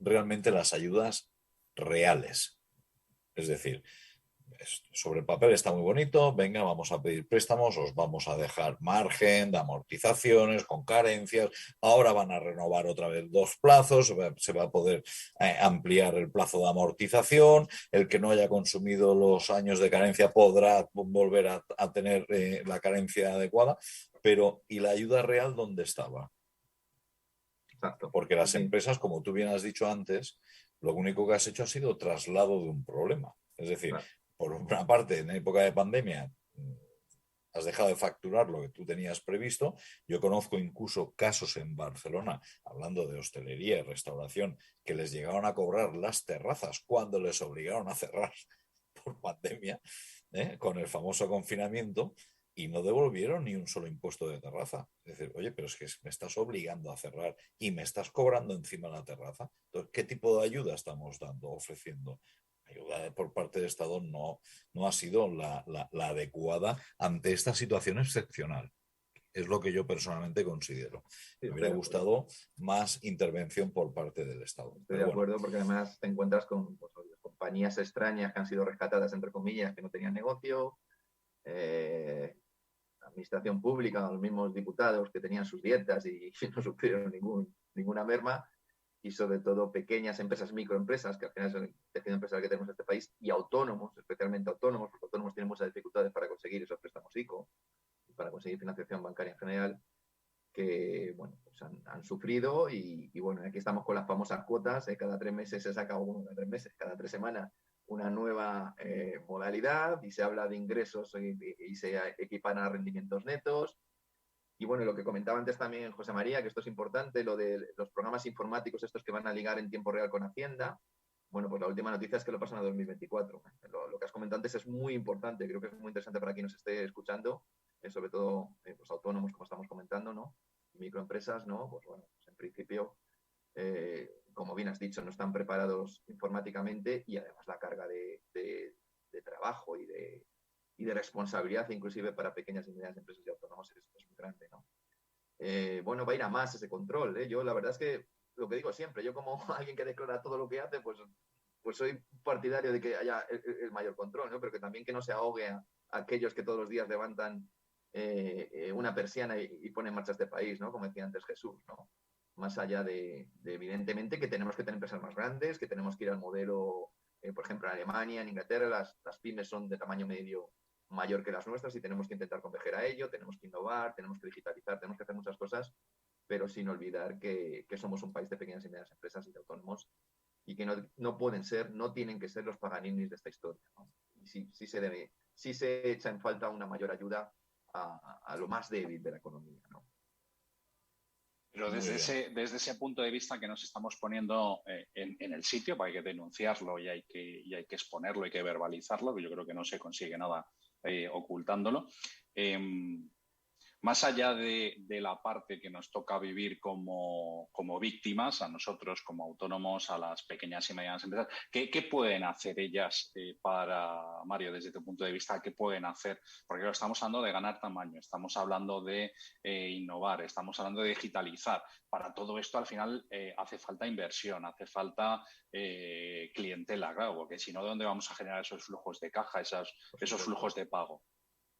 Speaker 2: realmente las ayudas reales. Es decir, sobre el papel está muy bonito, venga, vamos a pedir préstamos, os vamos a dejar margen de amortizaciones con carencias, ahora van a renovar otra vez 2 plazos, se va a poder ampliar el plazo de amortización, el que no haya consumido los años de carencia podrá volver a tener la carencia adecuada, pero ¿y la ayuda real dónde estaba?
Speaker 5: Exacto.
Speaker 2: Porque las empresas, como tú bien has dicho antes, lo único que has hecho ha sido traslado de un problema. Es decir, por una parte, en época de pandemia, has dejado de facturar lo que tú tenías previsto. Yo conozco incluso casos en Barcelona, hablando de hostelería y restauración, que les llegaron a cobrar las terrazas cuando les obligaron a cerrar por pandemia, con el famoso confinamiento, y no devolvieron ni un solo impuesto de terraza. Es decir, oye, pero es que me estás obligando a cerrar y me estás cobrando encima la terraza. Entonces, ¿qué tipo de ayuda estamos ofreciendo? Ayuda por parte del Estado no ha sido la adecuada ante esta situación excepcional. Es lo que yo personalmente considero. Me hubiera gustado más intervención por parte del Estado.
Speaker 5: Estoy de acuerdo, porque además te encuentras con compañías extrañas que han sido rescatadas, entre comillas, que no tenían negocio, administración pública, los mismos diputados que tenían sus dietas y no sufrieron ninguna merma, y sobre todo pequeñas empresas, microempresas, que al final son el tejido empresarial que tenemos en este país, y autónomos, especialmente autónomos, porque autónomos tienen muchas dificultades para conseguir esos préstamos ICO y para conseguir financiación bancaria en general, que bueno, pues han sufrido y bueno, aquí estamos con las famosas cuotas, cada 3 meses se saca, cada 3 semanas una nueva modalidad y se habla de ingresos y se equiparan a rendimientos netos. Y bueno, lo que comentaba antes también José María, que esto es importante, lo de los programas informáticos estos que van a ligar en tiempo real con Hacienda. Bueno, pues la última noticia es que lo pasan a 2024. Lo que has comentado antes es muy importante, creo que es muy interesante para quien nos esté escuchando, sobre todo pues autónomos, como estamos comentando, ¿no? Microempresas, ¿no? Pues bueno, pues en principio, como bien has dicho, no están preparados informáticamente y además la carga de trabajo y de responsabilidad, inclusive para pequeñas y medianas empresas y autónomos, es muy grande, ¿no? Bueno, va a ir a más ese control, ¿eh? Yo la verdad es que, lo que digo siempre, yo como alguien que declara todo lo que hace, pues soy partidario de que haya el mayor control, ¿no? Pero que también que no se ahogue a aquellos que todos los días levantan una persiana y ponen en marcha este país, ¿no? Como decía antes Jesús, ¿no? Más allá de evidentemente, que tenemos que tener empresas más grandes, que tenemos que ir al modelo, por ejemplo, en Alemania, en Inglaterra, las pymes son de tamaño medio mayor que las nuestras y tenemos que intentar converger a ello, tenemos que innovar, tenemos que digitalizar, tenemos que hacer muchas cosas, pero sin olvidar que somos un país de pequeñas y medianas empresas y de autónomos y que no pueden ser, no tienen que ser los paganinis de esta historia, ¿no? Y sí se echa en falta una mayor ayuda a lo más débil de la economía, ¿no?
Speaker 4: Pero desde ese punto de vista que nos estamos poniendo en el sitio, pues hay que denunciarlo y hay que exponerlo, hay que verbalizarlo, que yo creo que no se consigue nada ocultándolo. Más allá de la parte que nos toca vivir como víctimas, a nosotros como autónomos, a las pequeñas y medianas empresas, ¿qué pueden hacer ellas para, Mario, desde tu punto de vista, qué pueden hacer? Porque estamos hablando de ganar tamaño, estamos hablando de innovar, estamos hablando de digitalizar. Para todo esto, al final, hace falta inversión, hace falta clientela, claro, porque si no, ¿de dónde vamos a generar esos flujos de caja, esos flujos de pago?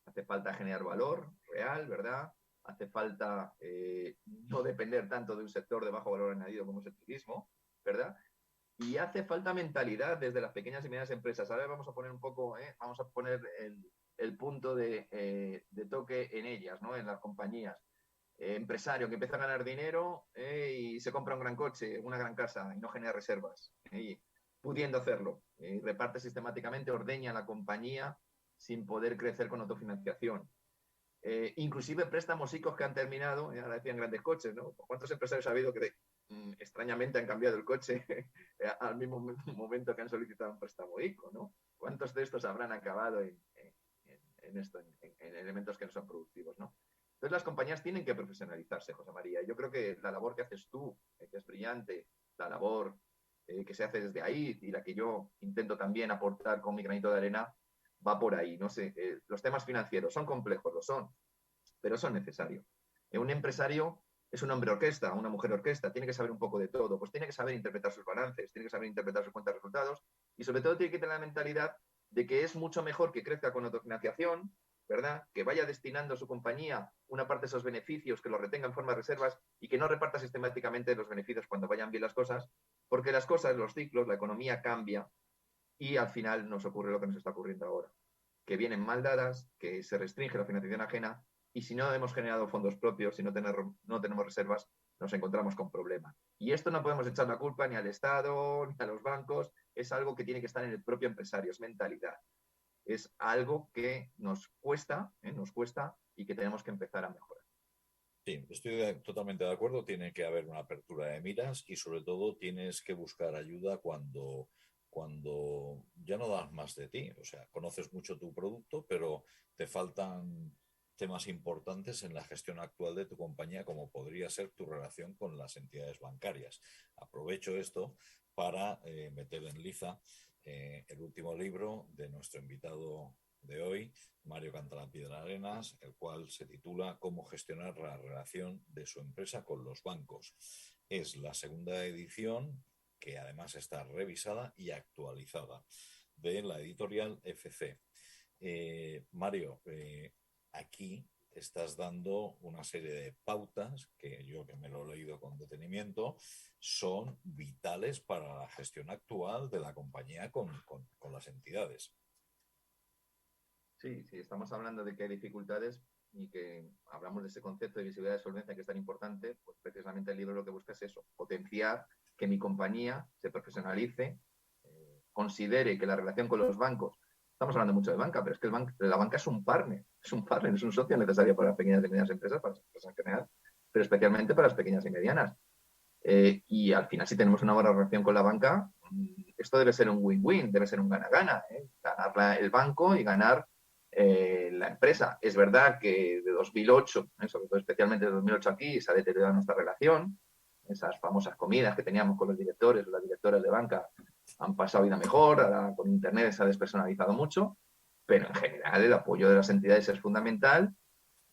Speaker 5: Hace falta generar valor real, ¿verdad? Hace falta no depender tanto de un sector de bajo valor añadido como es el turismo, ¿verdad? Y hace falta mentalidad desde las pequeñas y medianas empresas. Ahora vamos a poner un poco, vamos a poner el punto de toque en ellas, ¿no? En las compañías. Empresario que empieza a ganar dinero y se compra un gran coche, una gran casa y no genera reservas. Y pudiendo hacerlo, reparte sistemáticamente, ordeña la compañía sin poder crecer con autofinanciación. Inclusive préstamos ICOs que han terminado, ahora decían grandes coches, ¿no? ¿Cuántos empresarios ha habido que extrañamente han cambiado el coche al mismo momento que han solicitado un préstamo ICO, ¿no? ¿Cuántos de estos habrán acabado en elementos que no son productivos, ¿no? Entonces las compañías tienen que profesionalizarse, José María. Yo creo que la labor que haces tú, que es brillante, la labor que se hace desde ahí y la que yo intento también aportar con mi granito de arena, va por ahí. No sé, los temas financieros son complejos, lo son, pero son necesarios. Un empresario es un hombre orquesta, una mujer orquesta, tiene que saber un poco de todo, pues tiene que saber interpretar sus balances, tiene que saber interpretar sus cuentas de resultados y sobre todo tiene que tener la mentalidad de que es mucho mejor que crezca con autofinanciación, ¿verdad? Que vaya destinando a su compañía una parte de esos beneficios, que los retenga en forma de reservas y que no reparta sistemáticamente los beneficios cuando vayan bien las cosas, porque las cosas, los ciclos, la economía cambia y al final nos ocurre lo que nos está ocurriendo ahora, que vienen mal dadas, que se restringe la financiación ajena y si no hemos generado fondos propios, si no tenemos reservas, nos encontramos con problemas. Y esto no podemos echar la culpa ni al Estado, ni a los bancos, es algo que tiene que estar en el propio empresario, es mentalidad. Es algo que nos cuesta y que tenemos que empezar a mejorar.
Speaker 2: Sí, estoy totalmente de acuerdo. Tiene que haber una apertura de miras y sobre todo tienes que buscar ayuda cuando ya no das más de ti. O sea, conoces mucho tu producto, pero te faltan temas importantes en la gestión actual de tu compañía, como podría ser tu relación con las entidades bancarias. Aprovecho esto para meter en liza el último libro de nuestro invitado de hoy, Mario Cantalapiedra-Arenas, el cual se titula Cómo gestionar la relación de su empresa con los bancos. Es la segunda edición, que además está revisada y actualizada, de la editorial FC. Mario, aquí estás dando una serie de pautas que yo, que me lo he leído con detenimiento, son vitales para la gestión actual de la compañía con las entidades.
Speaker 5: Sí, estamos hablando de que hay dificultades y que hablamos de ese concepto de visibilidad de solvencia que es tan importante, pues precisamente el libro lo que busca es eso, potenciar que mi compañía se profesionalice, considere que la relación con los bancos, estamos hablando mucho de banca, pero es que la banca es un partner, es un socio necesario para las pequeñas y medianas empresas, para las empresas en general, pero especialmente para las pequeñas y medianas. Y al final, si tenemos una buena relación con la banca, esto debe ser un win-win, debe ser un gana-gana, ganar el banco y ganar la empresa. Es verdad que de 2008, sobre todo especialmente de 2008 aquí, se ha deteriorado nuestra relación. Esas famosas comidas que teníamos con los directores o las directoras de banca han pasado vida mejor, ahora con internet se ha despersonalizado mucho, pero en general el apoyo de las entidades es fundamental.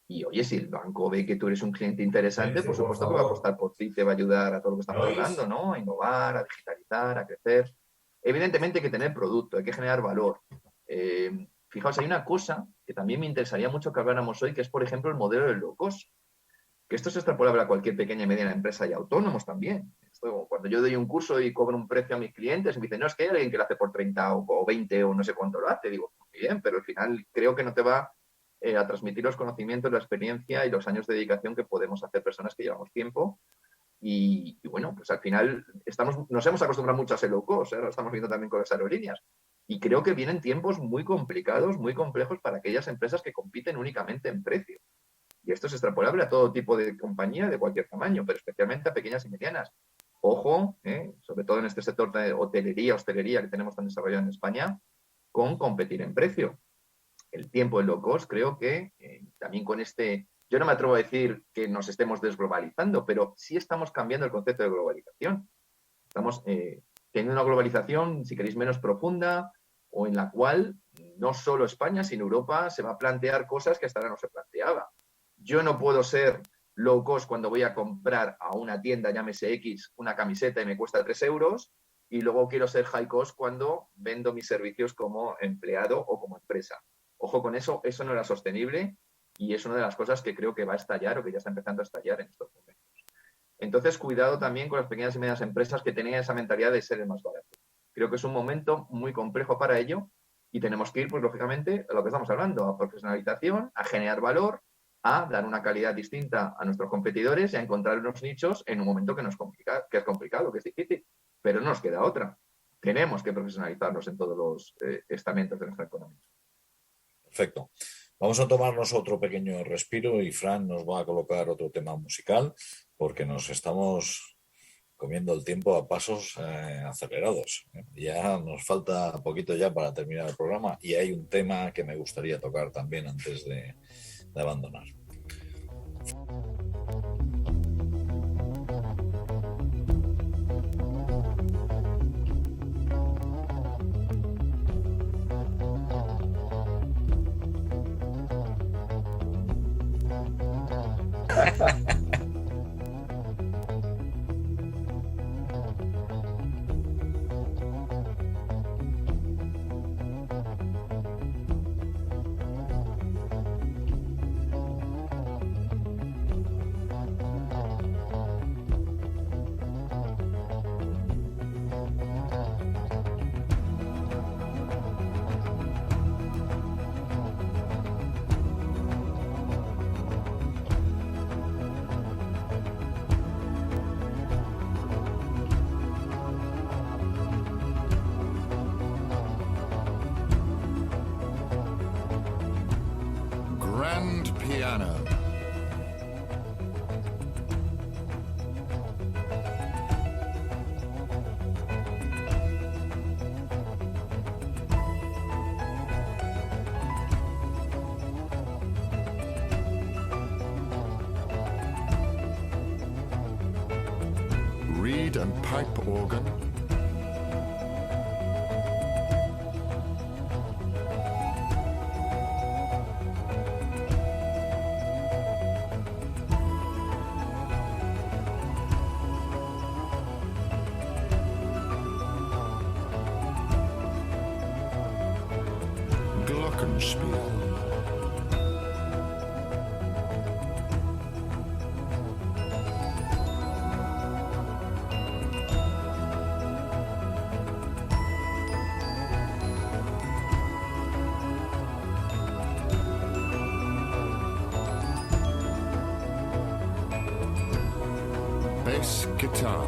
Speaker 5: Y oye, si el banco ve que tú eres un cliente interesante, por supuesto que va a apostar por ti, te va a ayudar a todo lo que estamos hablando, ¿no? A innovar, a digitalizar, a crecer. Evidentemente hay que tener producto, hay que generar valor. Fijaos, hay una cosa que también me interesaría mucho que habláramos hoy, que es, por ejemplo, el modelo del low cost. Que esto es extrapolable a cualquier pequeña y mediana empresa y autónomos también. Esto, cuando yo doy un curso y cobro un precio a mis clientes, me dicen, no, es que hay alguien que lo hace por 30 o 20 o no sé cuánto lo hace. Digo, muy bien, pero al final creo que no te va a transmitir los conocimientos, la experiencia y los años de dedicación que podemos hacer personas que llevamos tiempo. Y bueno, pues al final nos hemos acostumbrado mucho a ser low cost, lo estamos viendo también con las aerolíneas. Y creo que vienen tiempos muy complicados, muy complejos para aquellas empresas que compiten únicamente en precio. Y esto es extrapolable a todo tipo de compañía de cualquier tamaño, pero especialmente a pequeñas y medianas. Ojo, sobre todo en este sector de hostelería que tenemos tan desarrollado en España, con competir en precio. El tiempo en low cost, creo que también con yo no me atrevo a decir que nos estemos desglobalizando, pero sí estamos cambiando el concepto de globalización. Estamos teniendo una globalización, si queréis, menos profunda, o en la cual no solo España, sino Europa se va a plantear cosas que hasta ahora no se planteaba. Yo no puedo ser low cost cuando voy a comprar a una tienda, llámese X, una camiseta y me cuesta 3 euros, y luego quiero ser high cost cuando vendo mis servicios como empleado o como empresa. Ojo con eso no era sostenible y es una de las cosas que creo que va a estallar o que ya está empezando a estallar en estos momentos. Entonces, cuidado también con las pequeñas y medianas empresas que tenían esa mentalidad de ser el más barato. Creo que es un momento muy complejo para ello y tenemos que ir, pues lógicamente, a lo que estamos hablando, a profesionalización, a generar valor, a dar una calidad distinta a nuestros competidores y a encontrar unos nichos en un momento que es complicado, que es difícil, pero no nos queda otra. Tenemos que profesionalizarnos en todos los estamentos de nuestra economía.
Speaker 2: Perfecto. Vamos a tomarnos otro pequeño respiro y Fran nos va a colocar otro tema musical porque nos estamos comiendo el tiempo a pasos acelerados. Ya nos falta poquito ya para terminar el programa y hay un tema que me gustaría tocar también antes de abandonar.
Speaker 6: Piano. Reed and pipe organ. Bass guitar.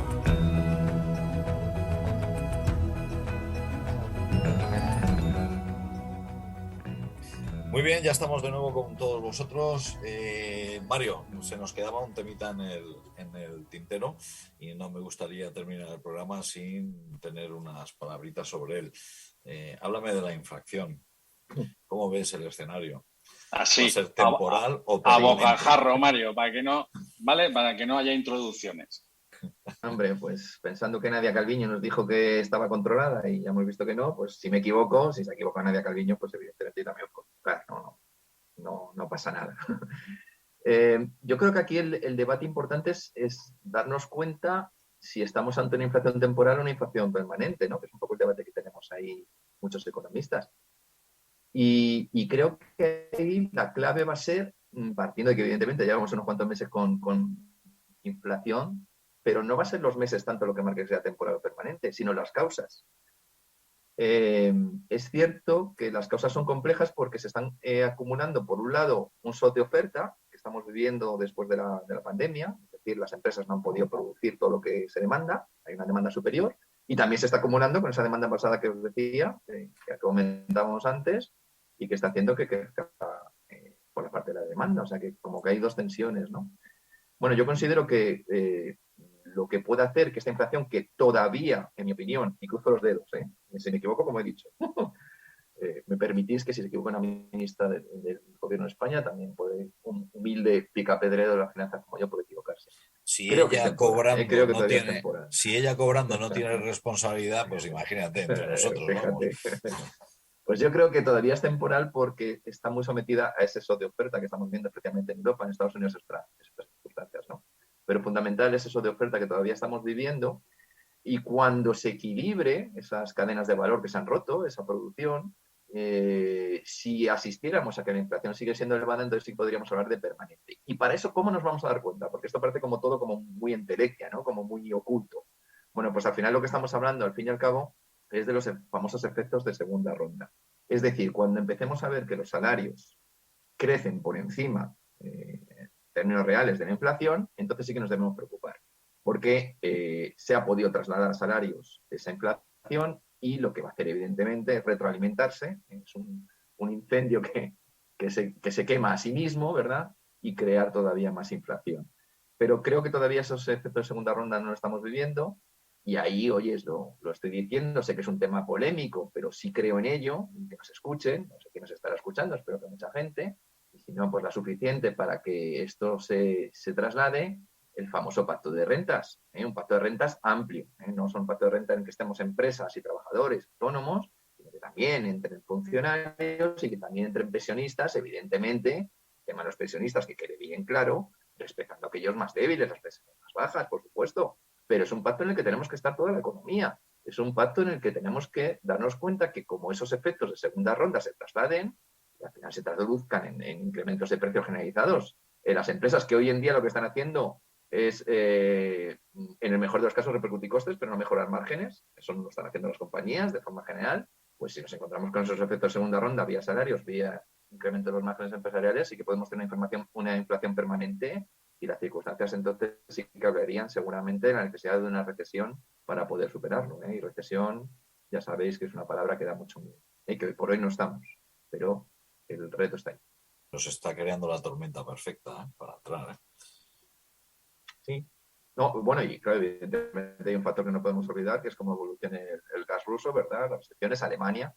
Speaker 2: Muy bien, ya estamos de nuevo con todos vosotros. Mario, se nos quedaba un temita en el tintero y no me gustaría terminar el programa sin tener unas palabritas sobre él. Háblame de la infracción. ¿Cómo ves el escenario?
Speaker 4: Así,
Speaker 2: ¿Va a ser temporal o
Speaker 4: a bocajarro, Mario, para que no haya introducciones.
Speaker 5: Hombre, pues pensando que Nadia Calviño nos dijo que estaba controlada y ya hemos visto que no, pues si me equivoco, si se equivoca Nadia Calviño, pues evidentemente también puedo equivocar, no pasa nada. Yo creo que aquí el debate importante es darnos cuenta si estamos ante una inflación temporal o una inflación permanente, ¿no? Que es un poco el debate que tenemos ahí muchos economistas. Y creo que ahí la clave va a ser, partiendo de que evidentemente llevamos unos cuantos meses con inflación, pero no va a ser los meses tanto lo que marque que sea temporal o permanente, sino las causas. Es cierto que las causas son complejas porque se están acumulando, por un lado, un shock de oferta que estamos viviendo después de la pandemia, es decir, las empresas no han podido producir todo lo que se demanda, hay una demanda superior, y también se está acumulando con esa demanda pasada que os decía, que comentábamos antes, y que está haciendo que crezca por la parte de la demanda, o sea que como que hay dos tensiones, ¿no? Bueno, yo considero que lo que puede hacer que esta inflación, que todavía, en mi opinión, y cruzo los dedos, si me equivoco, como he dicho, me permitís que si se equivoca una ministra del Gobierno de España, también puede un humilde picapedrero de las finanzas como yo puede equivocarse.
Speaker 2: Si
Speaker 5: creo
Speaker 2: ella
Speaker 5: que cobrando,
Speaker 2: creo que no tiene, si ella cobrando no tiene responsabilidad, pues imagínate entre nosotros,
Speaker 5: fíjate. Pues yo creo que todavía es temporal porque está muy sometida a ese shock de oferta que estamos viendo especialmente en Europa, en Estados Unidos, estas circunstancias, ¿no? Pero fundamental es eso de oferta que todavía estamos viviendo, y cuando se equilibre esas cadenas de valor que se han roto, esa producción, si asistiéramos a que la inflación sigue siendo elevada, entonces sí podríamos hablar de permanente. Y para eso, ¿cómo nos vamos a dar cuenta? Porque esto parece como todo como muy entelequia, ¿no? Como muy oculto. Bueno, pues al final lo que estamos hablando, al fin y al cabo, es de los famosos efectos de segunda ronda. Es decir, cuando empecemos a ver que los salarios crecen por encima, en términos reales, de la inflación, entonces sí que nos debemos preocupar, porque se ha podido trasladar a salarios esa inflación, y lo que va a hacer evidentemente es retroalimentarse, es un incendio que se quema a sí mismo, ¿verdad? Y crear todavía más inflación. Pero creo que todavía esos efectos de segunda ronda no lo estamos viviendo, y ahí, oye, lo estoy diciendo, sé que es un tema polémico, pero sí creo en ello, que nos escuchen, no sé quién nos estará escuchando, espero que mucha gente, y si no, pues la suficiente para que esto se traslade, el famoso pacto de rentas, un pacto de rentas amplio, no son un pacto de renta en el que estemos empresas y trabajadores autónomos, sino que también entren funcionarios y que también entren pensionistas, evidentemente, el tema de los pensionistas que quede bien claro, respetando a aquellos más débiles, las pensiones más bajas, por supuesto, pero es un pacto en el que tenemos que estar toda la economía, es un pacto en el que tenemos que darnos cuenta que como esos efectos de segunda ronda se trasladen, y al final se traduzcan en incrementos de precios generalizados, las empresas que hoy en día lo que están haciendo es, en el mejor de los casos, repercutir costes, pero no mejorar márgenes. Eso no lo están haciendo las compañías de forma general. Pues si nos encontramos con esos efectos de segunda ronda, vía salarios, vía incremento de los márgenes empresariales, sí que podemos tener una inflación permanente, y las circunstancias entonces sí que hablarían seguramente de la necesidad de una recesión para poder superarlo. Y recesión, ya sabéis que es una palabra que da mucho miedo, y que hoy por hoy no estamos, pero el reto está ahí.
Speaker 2: Nos está creando la tormenta perfecta para entrar.
Speaker 5: Sí. No, bueno, y claro, evidentemente hay un factor que no podemos olvidar, que es cómo evoluciona el gas ruso, ¿verdad? Las restricciones, Alemania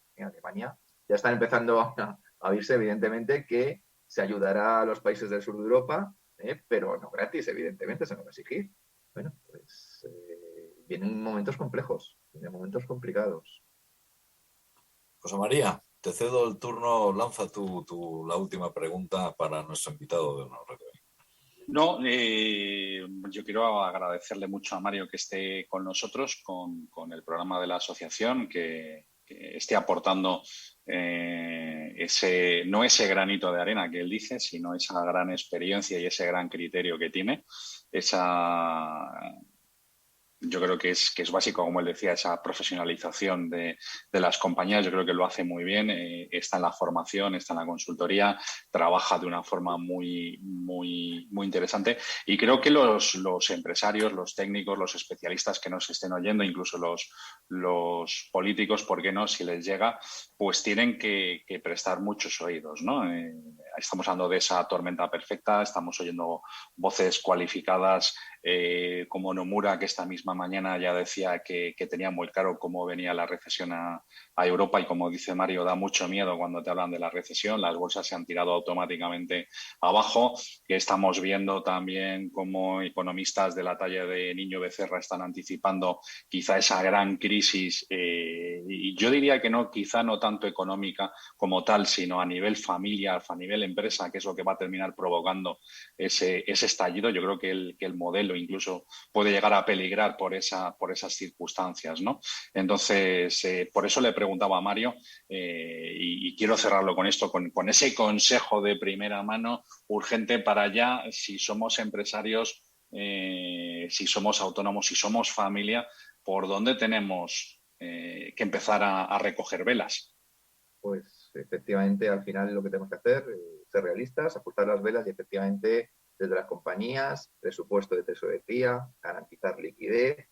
Speaker 5: ya están empezando a oírse, evidentemente, que se ayudará a los países del sur de Europa, pero no gratis, evidentemente, se nos va a exigir. Bueno, pues vienen momentos complejos, vienen momentos complicados.
Speaker 2: José María, te cedo el turno, lanza la última pregunta para nuestro invitado de honor.
Speaker 4: No, yo quiero agradecerle mucho a Mario que esté con nosotros, con el programa de la asociación, que esté aportando no ese granito de arena que él dice, sino esa gran experiencia y ese gran criterio que tiene, yo creo que es básico, como él decía, esa profesionalización de las compañías. Yo creo que lo hace muy bien. Está en la formación, está en la consultoría, trabaja de una forma muy, muy, muy interesante. Y creo que los empresarios, los técnicos, los especialistas que nos estén oyendo, incluso los políticos, ¿por qué no? Si les llega, pues tienen que prestar muchos oídos, ¿no? estamos hablando de esa tormenta perfecta, estamos oyendo voces cualificadas como Nomura, que esta misma mañana ya decía que tenía muy claro cómo venía la recesión a Europa, y como dice Mario, da mucho miedo cuando te hablan de la recesión. Las bolsas se han tirado automáticamente abajo, que estamos viendo también cómo economistas de la talla de Niño Becerra están anticipando quizá esa gran crisis, y yo diría que no, quizá no tanto económica como tal, sino a nivel familiar, a nivel empresa, que es lo que va a terminar provocando ese estallido. Yo creo que el modelo incluso puede llegar a peligrar por esas circunstancias, ¿no? Entonces, por eso le preguntaba a Mario, y quiero cerrarlo con esto, con ese consejo de primera mano urgente para ya, si somos empresarios, si somos autónomos, si somos familia, ¿por dónde tenemos que empezar a recoger velas?
Speaker 5: Pues efectivamente, al final lo que tenemos que hacer es ser realistas, ajustar las velas y efectivamente desde las compañías, presupuesto de tesorería, garantizar liquidez,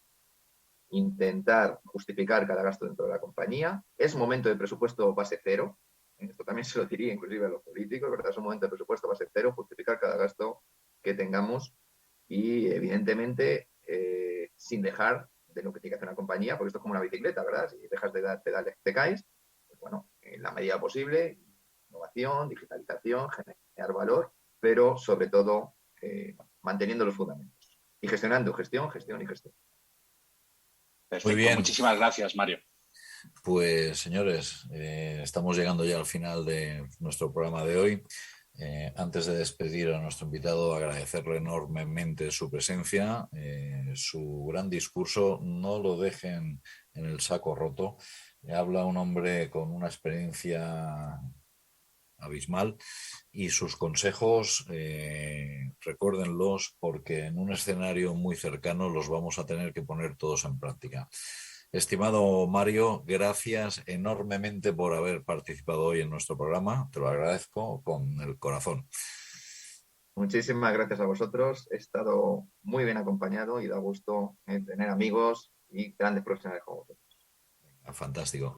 Speaker 5: intentar justificar cada gasto dentro de la compañía. Es momento de presupuesto base cero. Esto también se lo diría inclusive a los políticos, ¿verdad? Es un momento de presupuesto base cero, justificar cada gasto que tengamos y, evidentemente, sin dejar de lo que tiene que hacer una compañía, porque esto es como una bicicleta, ¿verdad? Si dejas de dar pedales, te caes. Pues bueno, en la medida posible, innovación, digitalización, generar valor, pero sobre todo manteniendo los fundamentos y gestionando gestión y gestión.
Speaker 4: Perfecto.
Speaker 2: Muy bien.
Speaker 4: Muchísimas gracias, Mario.
Speaker 2: Pues señores, estamos llegando ya al final de nuestro programa de hoy. Antes de despedir a nuestro invitado, agradecerle enormemente su presencia, su gran discurso. No lo dejen en el saco roto. Habla un hombre con una experiencia abismal y sus consejos, recuérdenlos, porque en un escenario muy cercano los vamos a tener que poner todos en práctica. Estimado Mario, gracias enormemente por haber participado hoy en nuestro programa. Te lo agradezco con el corazón.
Speaker 5: Muchísimas gracias a vosotros. He estado muy bien acompañado y da gusto tener amigos y grandes profesionales como vosotros.
Speaker 2: Fantástico.